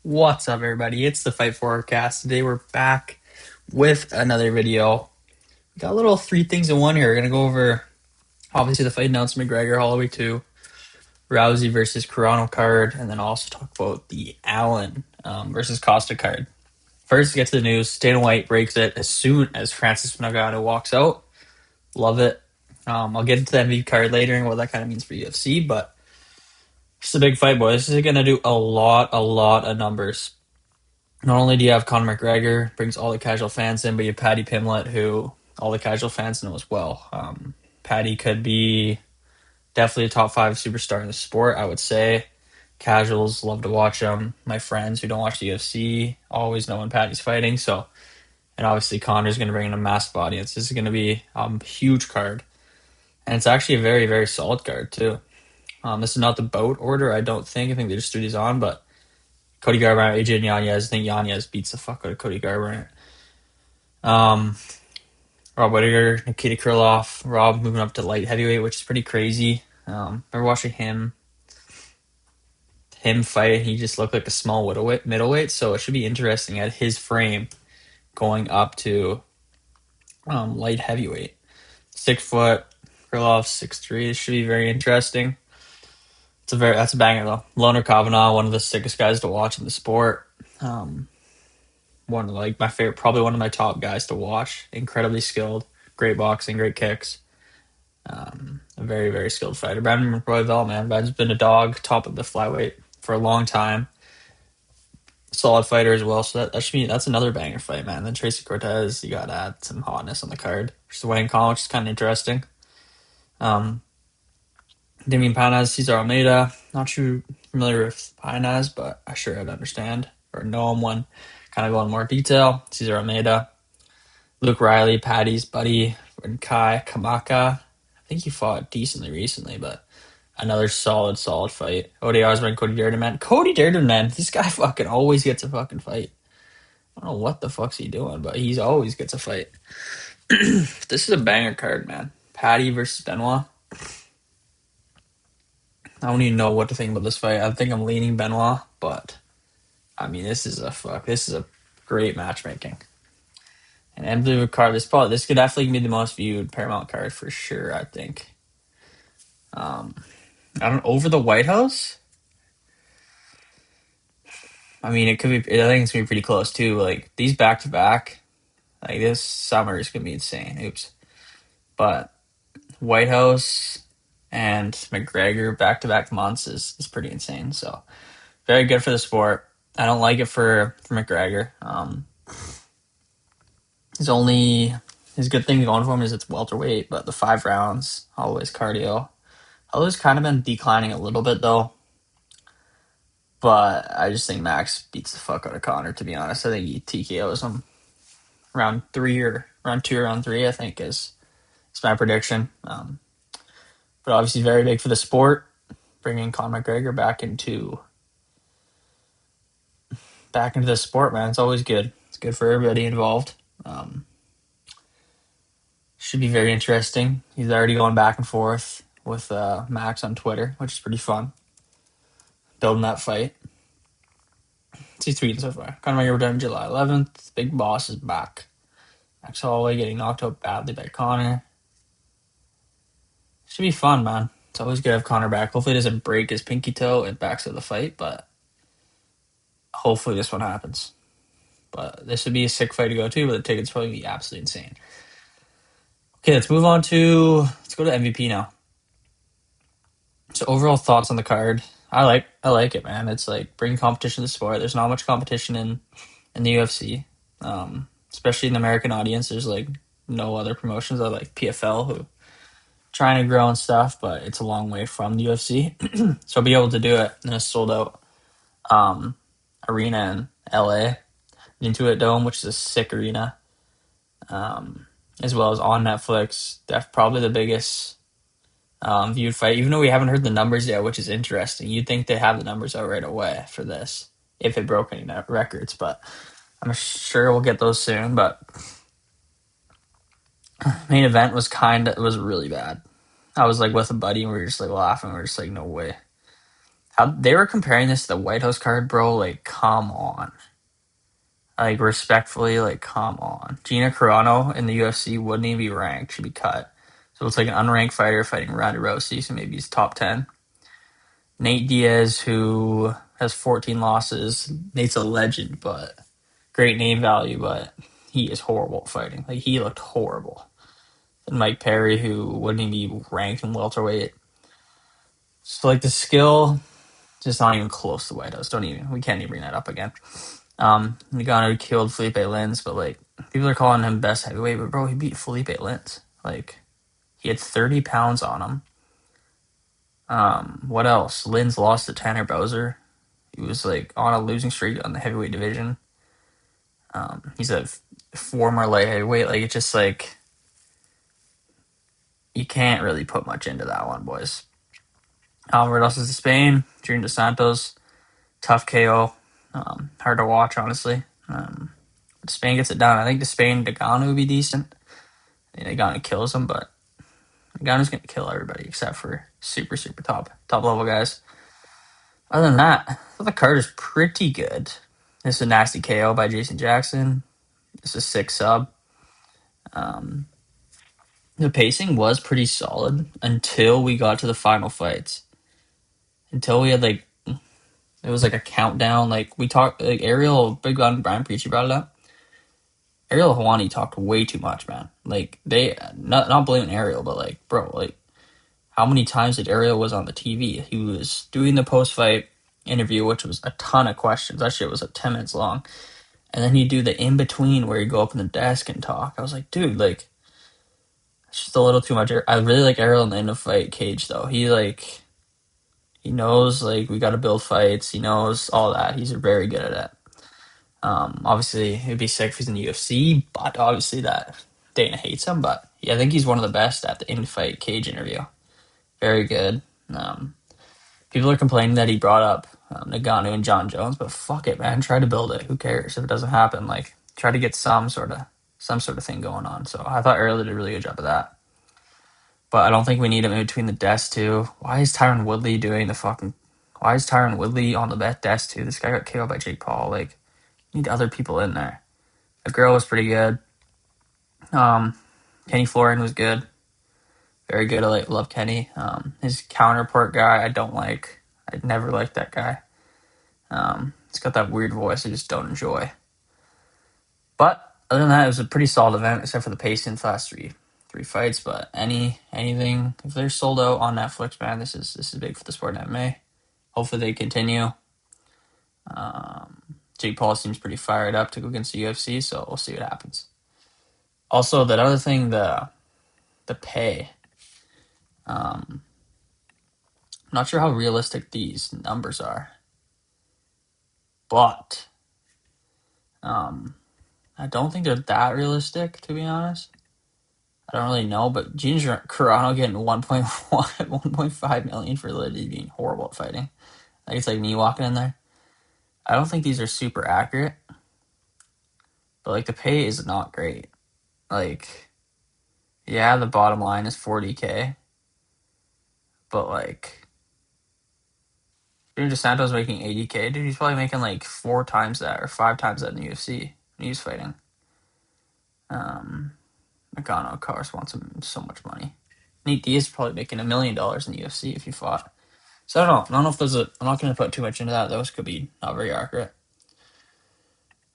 What's up, everybody? It's the Fight Forecast. Today we're back with another video. We got a little three things in one here. We're gonna go over obviously the fight announcement, McGregor Holloway 2, Rousey versus Carano card, and then also talk about the Allen versus Costa card. First, get to the news. Dana White breaks it as soon as Francis Ngannou walks out. Love it. I'll get into the MVP card later and what that kind of means for UFC, but it's a big fight, boys. This is gonna do a lot of numbers. Not only do you have Conor McGregor, brings all the casual fans in, but you have Paddy Pimblett, who all the casual fans know as well. Paddy could be definitely a top five superstar in the sport, I would say. Casuals love to watch him. My friends who don't watch the UFC always know when Paddy's fighting. So, and obviously Conor's going to bring in a massive audience. This is going to be a huge card, and it's actually a very solid card too. This is not the boat order, I don't think. I think they just threw these on, but Cody Garbrandt, AJ Yanez. I think Yanez beats the fuck out of Cody Garbrandt. Um, Rob Whittaker, Nikita Krylov, Rob moving up to light heavyweight, which is pretty crazy. Remember watching him fight, he just looked like a small middleweight, so it should be interesting at his frame going up to light heavyweight. 6 foot, Krylov 6'3". This should be very interesting. That's a banger though. Loner Kavanagh, one of the sickest guys to watch in the sport. One of like my favorite, probably one of my top guys to watch. Incredibly skilled, great boxing, great kicks. A very skilled fighter. Brandon Royval, man, Brandon's been a dog, top of the flyweight for a long time. Solid fighter as well. So that's another banger fight, man. Then Tracy Cortez, you got to add some hotness on the card. Just winning Khan, which is kind of interesting. Damian Painaz, Cesar Almeida. Not too familiar with Painaz, but I sure I'd understand or know him one. Kind of go in more detail. Cesar Almeida, Luke Riley, Paddy's buddy, and Kai Kamaka. I think he fought decently recently, but another solid fight. Ode Osborne, Cody Dearden. Cody Dearden, man, this guy fucking always gets a fucking fight. I don't know what the fuck's he doing, but he's always gets a fight. This is a banger card, man. Paddy versus Benoit. I don't even know what to think about this fight. I think I'm leaning Benoit, but I mean, this is a great matchmaking. And unbelievable card. This could definitely be the most viewed Paramount card for sure, I think. I don't over the White House. I mean, it could be. I think it's gonna be pretty close too. Like these back to back, like this summer is gonna be insane. Oops, but White House and McGregor back to back months is pretty insane. So very good for the sport. I don't like it for McGregor. His good thing going for him is it's welterweight, but the 5 rounds, always cardio. Holloway's kind of been declining a little bit though. But I just think Max beats the fuck out of Conor, to be honest. I think he TKOs him round 3 or round 2 or round 3, I think is my prediction. But obviously very big for the sport, bringing Conor McGregor back into the sport, man. It's always good. It's good for everybody involved. Should be very interesting. He's already going back and forth with Max on Twitter, which is pretty fun. Building that fight. He's tweeting so far. Conor McGregor done July 11th. Big Boss is back. Max Holloway getting knocked out badly by Conor. Should be fun, man. It's always good to have Conor back. Hopefully he doesn't break his pinky toe and backs of the fight, but hopefully this one happens. But this would be a sick fight to go to, but the ticket's probably be absolutely insane. Okay, let's go to MVP now. So overall thoughts on the card. I like it, man. It's like bring competition to the sport. There's not much competition in the UFC. Especially in the American audience. There's like no other promotions. I like PFL who trying to grow and stuff, but it's a long way from the UFC. So be able to do it in a sold out arena in LA, Intuit Dome, which is a sick arena. As well as on Netflix. That's probably the biggest viewed fight, even though we haven't heard the numbers yet, which is interesting. You'd think they have the numbers out right away for this if it broke any records, but I'm sure we'll get those soon. But main event was really bad. I was like with a buddy and we were just like laughing. We were just like, no way. How they were comparing this to the White House card, bro? Like, come on. Like, respectfully, like, come on. Gina Carano in the UFC wouldn't even be ranked. She'd be cut. So it's like an unranked fighter fighting Ronda Rousey, so maybe he's top 10. Nate Diaz, who has 14 losses. Nate's a legend, but great name value, but he is horrible at fighting. Like, he looked horrible. And Mike Perry, who wouldn't even be ranked in welterweight. So, like, the skill, just not even close to White House. We can't even bring that up again. Ngannou killed Felipe Lins, but, like, people are calling him best heavyweight, but, bro, he beat Felipe Lins. Like, he had 30 pounds on him. What else? Lins lost to Tanner Bowser. He was, like, on a losing streak on the heavyweight division. He's a former light heavyweight. Like, it's just, like, you can't really put much into that one, boys. What else is Spain? Junior Dos Santos. Tough KO. Hard to watch, honestly. Spain gets it done. I think the Spain Ngannou would be decent. Ngannou kills him, but Ngannou's going to kill everybody except for super, super top level guys. Other than that, the card is pretty good. This is a nasty KO by Jason Jackson. This is a 6 sub. The pacing was pretty solid until we got to the final fights. Until we had, like, it was like a countdown. Like, we talked, like, Ariel, Big Gun, Brian Preachy brought it up. Ariel Hawani talked way too much, man. Like, they, not blaming Ariel, but, like, bro, like, how many times did Ariel was on the TV? He was doing the post-fight interview, which was a ton of questions. That shit was like 10 minutes long. And then he'd do the in-between where he'd go up in the desk and talk. I was like, dude, like, it's just a little too much. I really like Ariel in the end of fight cage, though. He knows, like, we got to build fights. He knows all that. He's very good at it. Obviously, it'd be sick if he's in the UFC, but obviously that Dana hates him. But yeah, I think he's one of the best at the in-fight cage interview. Very good. People are complaining that he brought up Ngannou and John Jones, but fuck it, man. Try to build it. Who cares if it doesn't happen? Like, try to get some sort of thing going on. So I thought Ariel did a really good job of that. But I don't think we need him in between the desks too. Why is Tyron Woodley on the desk too? This guy got KO'd by Jake Paul. Like, need other people in there. The girl was pretty good. Kenny Florian was good. Very good. I love Kenny. His counterpart guy, I don't like. I never liked that guy. It's got that weird voice I just don't enjoy. But other than that, it was a pretty solid event, except for the pacing in the last three fights. But anything, if they're sold out on Netflix, man, this is big for the sport in MMA. Hopefully they continue. Jake Paul seems pretty fired up to go against the UFC, so we'll see what happens. Also, that other thing, the pay. I'm not sure how realistic these numbers are, but I don't think they're that realistic, to be honest. I don't really know, but Gina Carano getting 1.5 million for literally being horrible at fighting. Like, it's like me walking in there. I don't think these are super accurate, but, like, the pay is not great. Like, yeah, the bottom line is 40K, but, like, Junior Dos Santos making 80K. Dude, he's probably making, like, 4 times that or 5 times that in the UFC when he's fighting. Ngannou, of course, wants him so much money. Nate Diaz is probably making $1 million in the UFC if he fought. So I don't know if there's I'm not going to put too much into that. Those could be not very accurate.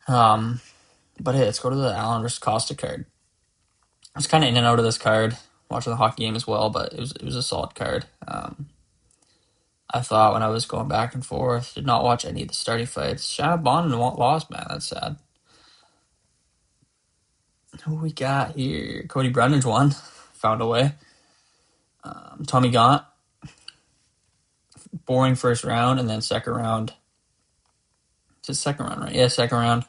But hey, let's go to the Allen versus Costa card. I was kind of in and out of this card, watching the hockey game as well, but it was a solid card. I thought when I was going back and forth, did not watch any of the starting fights. Shannon Bond lost, man. That's sad. Who we got here? Cody Brundage won. Found a way. Tommy Gaunt. Boring first round, and then second round. It's his second round, right? Yeah, second round.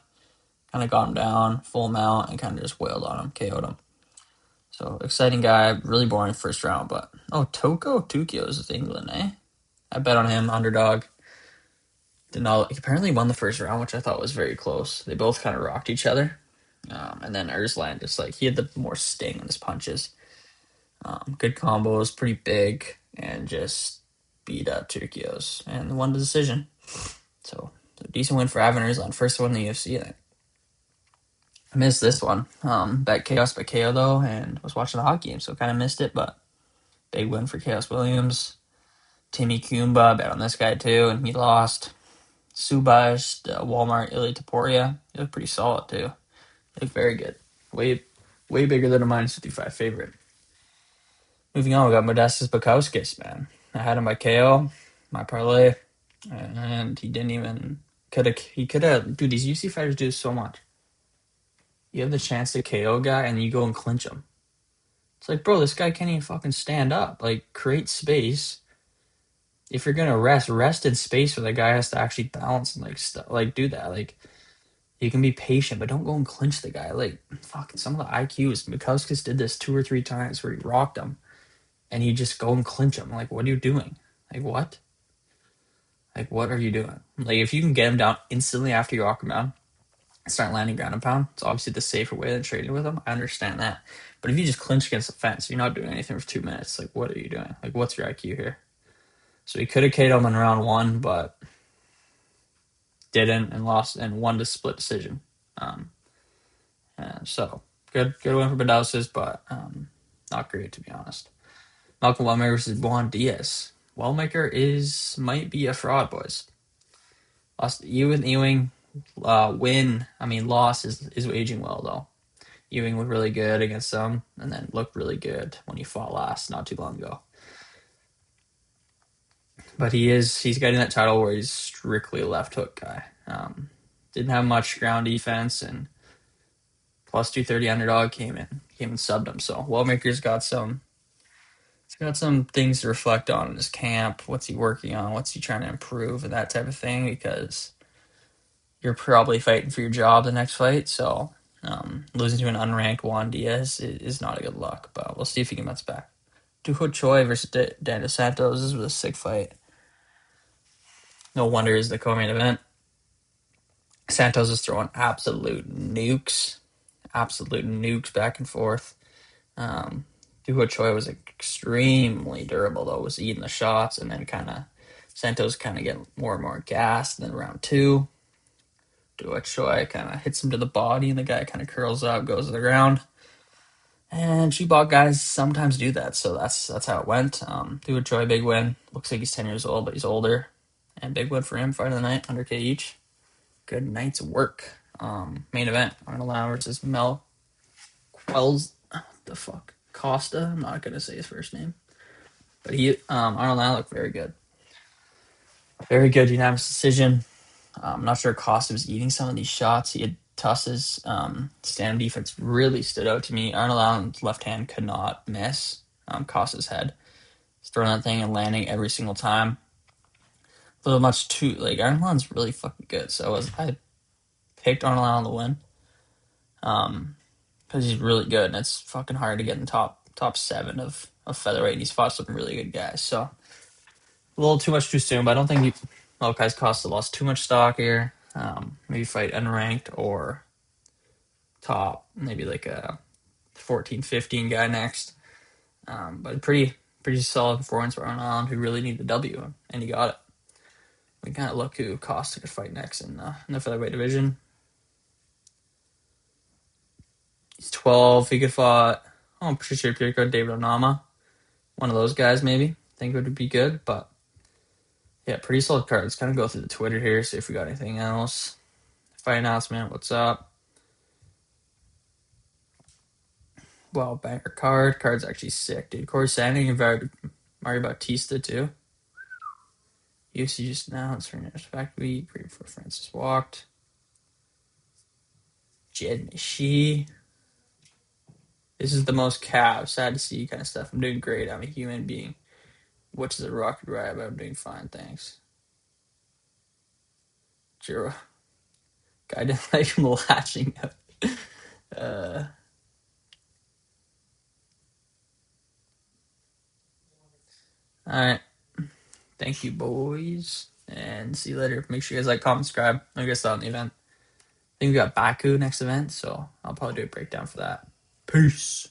Kind of got him down, full mount, and kind of just wailed on him, KO'd him. So, exciting guy. Really boring first round, but... Oh, Toko Tukio is with England, eh? I bet on him, underdog. He apparently won the first round, which I thought was very close. They both kind of rocked each other. And then Ersland, just like, he had the more sting in his punches. Good combos, pretty big, and just beat Turkios and won the decision. So a decent win for Ivan Rizlan. First one in the UFC, I think. I missed this one. Bet Chaos by KO though, and was watching the hockey game, so kind of missed it, but big win for Chaos Williams. Timmy Kumba, bet on this guy too, and he lost. Subaj, Walmart, Ilya Taporia. He looked pretty solid too. He looked very good. Way bigger than a -55 favorite. Moving on, we got Modestas Bukowskis, man. I had him by KO, my parlay, and he didn't even he could have. Dude, these UFC fighters do so much. You have the chance to KO a guy, and you go and clinch him. It's like, bro, this guy can't even fucking stand up. Like, create space. If you're gonna rest in space where the guy has to actually balance and like do that. Like, you can be patient, but don't go and clinch the guy. Like, fucking some of the IQs. Bukowskis did this 2 or 3 times where he rocked him, and you just go and clinch him. Like, what are you doing? Like, what? Like, what are you doing? Like, if you can get him down instantly after you rock him down and start landing ground and pound, it's obviously the safer way than trading with him. I understand that. But if you just clinch against the fence, you're not doing anything for 2 minutes. Like, what are you doing? Like, what's your IQ here? So he could have KO'd him in round 1, but didn't and lost and won the split decision. And so good win for Badowsis, but not great to be honest. Malcolm Wellmaker versus Juan Diaz. Wellmaker might be a fraud, boys. Lost Ewing. Loss is aging well though. Ewing looked really good against them, and then looked really good when he fought last, not too long ago. But he's getting that title where he's strictly a left hook guy. Didn't have much ground defense, and plus 230 underdog came in and subbed him. So Wellmaker's got some things to reflect on in his camp. What's he working on? What's he trying to improve and that type of thing? Because you're probably fighting for your job the next fight. So losing to an unranked Juan Diaz is not a good look. But we'll see if he can bounce back. Duho Choi versus Dan Dos Santos. This was a sick fight. No wonder it's the co-main event. Santos is throwing absolute nukes back and forth. Duho Choi was extremely durable though, was eating the shots, and then Santos getting more and more gassed. And then round 2, Duho Choi kind of hits him to the body, and the guy kind of curls up, goes to the ground. And Chibok guys sometimes do that, so that's how it went. Duho Choi, big win. Looks like he's 10 years old, but he's older. And big win for him, fight of the night, 100K each. Good night's work. Main event, Arnold Allen versus Mel Quells. The fuck? Costa? I'm not going to say his first name. But Arnold Allen looked very good. Very good unanimous decision. I'm not sure Costa was eating some of these shots. He had Tuss's stand defense really stood out to me. Arnold Allen's left hand could not miss Costa's head. He's throwing that thing and landing every single time. A little much too, Arnold Allen's really fucking good. So I picked Arnold Allen to win. Because he's really good, and it's fucking hard to get in top 7 of featherweight, and he's fought some really good guys. So a little too much too soon, but I don't think Malakai's Costa lost too much stock here. Maybe fight unranked or top, maybe like a 14-15 guy next. But pretty solid performance for Arnold Allen, who really needed the W, and he got it. We kind of look who Costa could fight next in the featherweight division. He's 12. He could fought, Patricio Pirco, David Onama. One of those guys, maybe. I think it would be good, but yeah, pretty solid card. Let's kind of go through the Twitter here, see if we got anything else. Fight announcement, what's up? Wow, banger card. Card's actually sick, dude. Corey Sanding and Mario Bautista, too. UFC just announced for next fact week. Great for Francis Walked. Jed Nishi. This is the most sad to see kind of stuff. I'm doing great. I'm a human being. Which is a rocky ride, but I'm doing fine, thanks. Jiro. Guy didn't like him latching up. Alright. Thank you, boys. And see you later. Make sure you guys like, comment, subscribe. I guess on the event. I think we got Baku next event, so I'll probably do a breakdown for that. Peace.